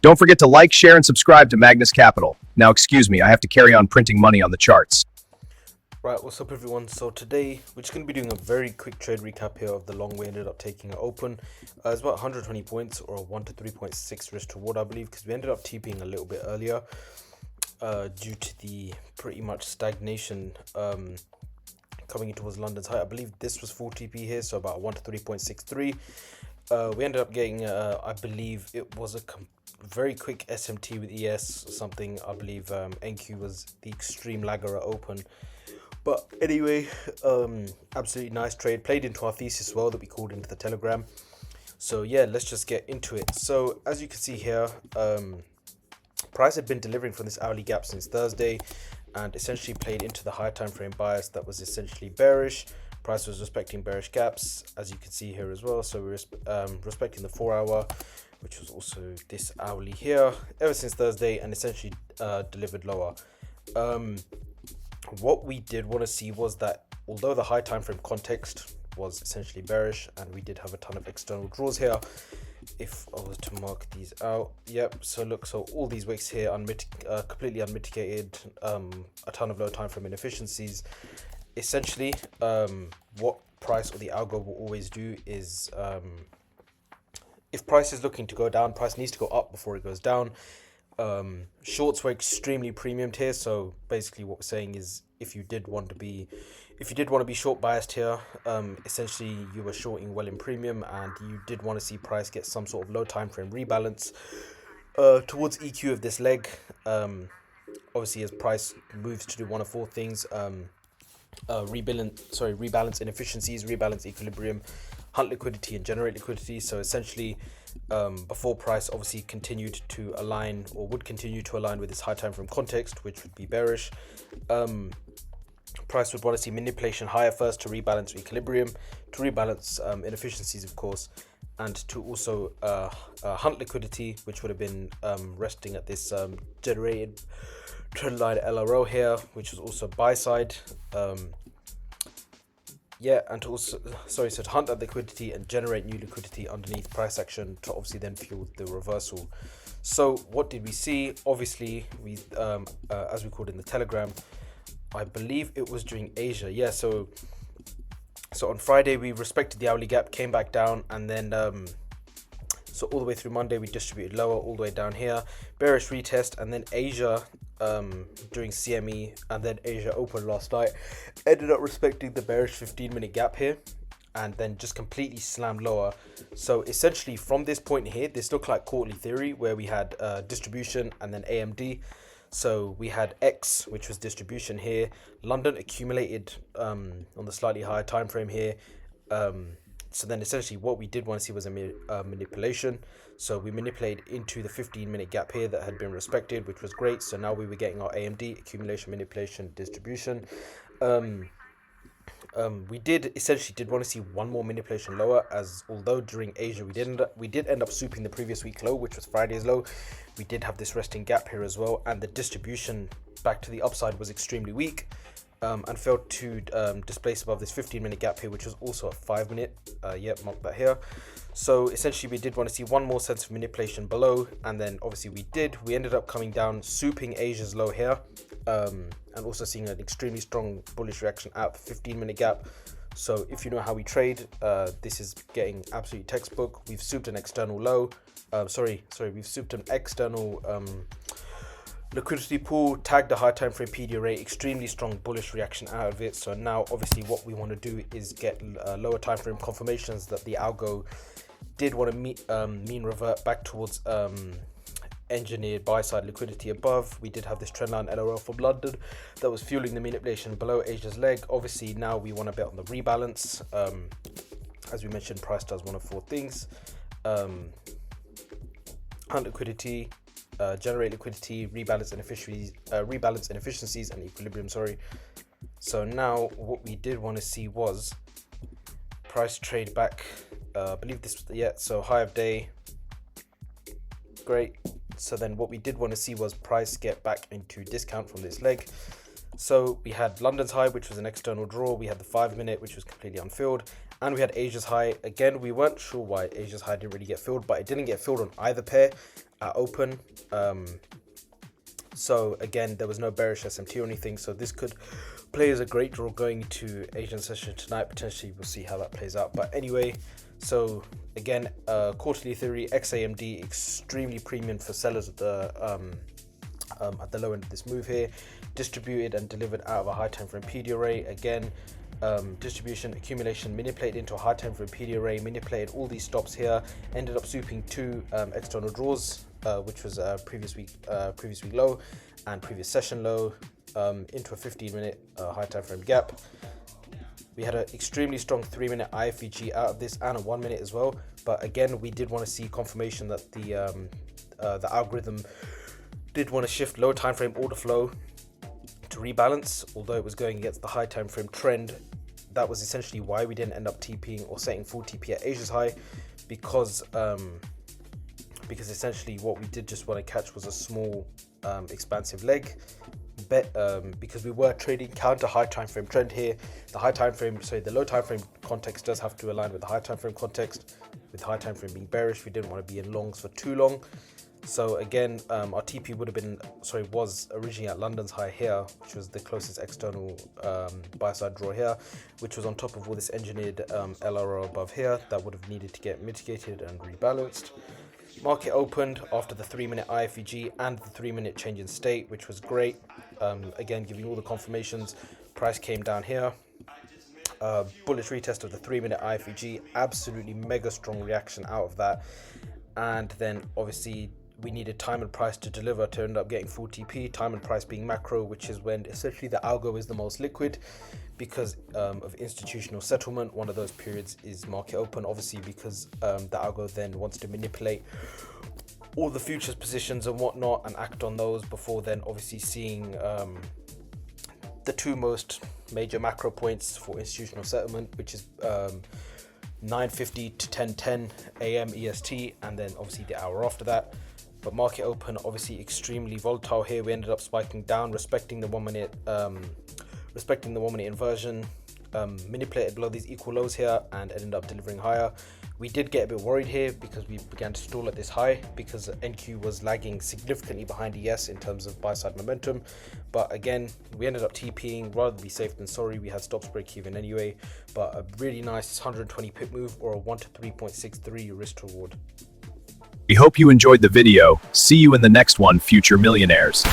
Don't forget to like, share, and subscribe to Magnus Capital. Now, excuse me, I have to carry on printing money on the charts. Right, what's up everyone? So today we're just going to be doing a very quick trade recap here of the long we ended up taking it open. It's about 120 points or a 1 to 3.6 risk to reward, I believe, because we ended up TPing a little bit earlier due to the pretty much stagnation coming in towards London's high. I believe this was full TP here, so about 1 to 3.63. We ended up getting, I believe it was a very quick SMT with ES or something. I believe NQ was the extreme lagger at open. But anyway, absolutely nice trade. Played into our thesis as well that we called into the Telegram. So yeah, let's just get into it. So as you can see here, price had been delivering from this hourly gap since Thursday and essentially played into the high time frame bias that was essentially bearish. Price was respecting bearish gaps, as you can see here as well. So we're respecting the 4 hour, which was also this hourly here, ever since Thursday, and essentially delivered lower. What we did want to see was that although the high time frame context was essentially bearish and we did have a ton of external draws here, if I was to mark these out, yep, so look, so all these wicks here completely unmitigated, a ton of low time frame inefficiencies. Essentially what price or the algo will always do is if price is looking to go down, price needs to go up before it goes down. Shorts were extremely premiumed here, so basically what we're saying is if you did want to be short biased here, essentially you were shorting well in premium and you did want to see price get some sort of low time frame rebalance towards EQ of this leg. Obviously as price moves to do one of four things, rebalance inefficiencies, rebalance equilibrium, hunt liquidity, and generate liquidity. So essentially before price obviously continued to align or would continue to align with this high time frame context, which would be bearish, price would want to see manipulation higher first to rebalance equilibrium, to rebalance inefficiencies of course, and to also hunt liquidity, which would have been resting at this generated trendline LRO here, which was also buy side. Yeah, and to also, so to hunt that liquidity and generate new liquidity underneath price action to obviously then fuel the reversal. So what did we see? Obviously, we as we called in the Telegram, I believe it was during Asia. Yeah, so on Friday we respected the hourly gap, came back down, and then so all the way through Monday we distributed lower all the way down here, bearish retest, and then Asia during CME and then Asia Open last night ended up respecting the bearish 15-minute gap here and then just completely slammed lower. So essentially from this point here, this looked like quarterly theory where we had distribution and then AMD. So we had X, which was distribution here. London accumulated on the slightly higher time frame here. So then essentially what we did want to see was a manipulation. So we manipulated into the 15-minute gap here that had been respected, which was great. So now we were getting our AMD, accumulation, manipulation, distribution. We did want to see one more manipulation lower, as although during Asia we did end up souping the previous week low, which was Friday's low. We did have this resting gap here as well, and the distribution back to the upside was extremely weak. And failed to displace above this 15-minute gap here, which was also a 5-minute. Yep, mark that here. So essentially we did want to see one more sense of manipulation below, and then obviously we ended up coming down, souping Asia's low here, and also seeing an extremely strong bullish reaction at the 15-minute gap. So if you know how we trade, this is getting absolute textbook. We've souped an external low. We've souped an external liquidity pool, tagged the high time frame PD array, extremely strong bullish reaction out of it. So now obviously what we want to do is get lower time frame confirmations that the algo did want to mean revert back towards engineered buy side liquidity above. We did have this trendline LRL from London that was fueling the manipulation below Asia's leg. Obviously now we want to bet on the rebalance. As we mentioned, price does one of four things: hunt liquidity, generate liquidity, rebalance inefficiencies, and equilibrium. So now what we did want to see was price trade back. I believe this was so high of day. Great. So then what we did want to see was price get back into discount from this leg. So we had London's high, which was an external draw. We had the 5-minute, which was completely unfilled. And we had Asia's high. Again, we weren't sure why Asia's high didn't really get filled, but it didn't get filled on either pair. at open. So again, there was no bearish SMT or anything, so this could play as a great draw going into Asian session tonight. Potentially we'll see how that plays out, but anyway, so again, quarterly theory, XAMD extremely premium for sellers at the low end of this move here, distributed and delivered out of a high time frame PD array. Again, distribution, accumulation, manipulated into a high time frame PD array, manipulated all these stops here, ended up swooping two external draws, which was previous week low and previous session low, into a 15-minute high time frame gap. We had an extremely strong 3-minute IFVG out of this and a 1 minute as well, but again, we did want to see confirmation that the algorithm did want to shift low time frame order flow to rebalance, although it was going against the high time frame trend. That was essentially why we didn't end up TPing or setting full TP at Asia's high, because essentially what we did just want to catch was a small expansive leg bet, because we were trading counter high time frame trend here. The low time frame context does have to align with the high time frame context, with high time frame being bearish. We didn't want to be in longs for too long. So again, our TP was originally at London's high here, which was the closest external buy side draw here, which was on top of all this engineered LRO above here that would have needed to get mitigated and rebalanced. Market opened after the 3-minute IFVG and the 3-minute change in state, which was great. Again, giving all the confirmations. Price came down here. Bullish retest of the 3-minute IFVG, absolutely mega strong reaction out of that. And then obviously we needed time and price to deliver to end up getting full TP, time and price being macro, which is when essentially the algo is the most liquid because of institutional settlement. One of those periods is market open, obviously, because the algo then wants to manipulate all the futures positions and whatnot and act on those before then obviously seeing the two most major macro points for institutional settlement, which is 9:50 to 10:10 a.m. EST, and then obviously the hour after that. But market open obviously extremely volatile here. We ended up spiking down, respecting the 1 minute inversion, manipulated below these equal lows here and ended up delivering higher. We did get a bit worried here because we began to stall at this high because NQ was lagging significantly behind ES in terms of buy side momentum. But again, we ended up TPing rather than be safe than sorry. We had stops break even anyway, but a really nice 120 pip move or a 1 to 3.63 risk reward. We hope you enjoyed the video. See you in the next one, future millionaires.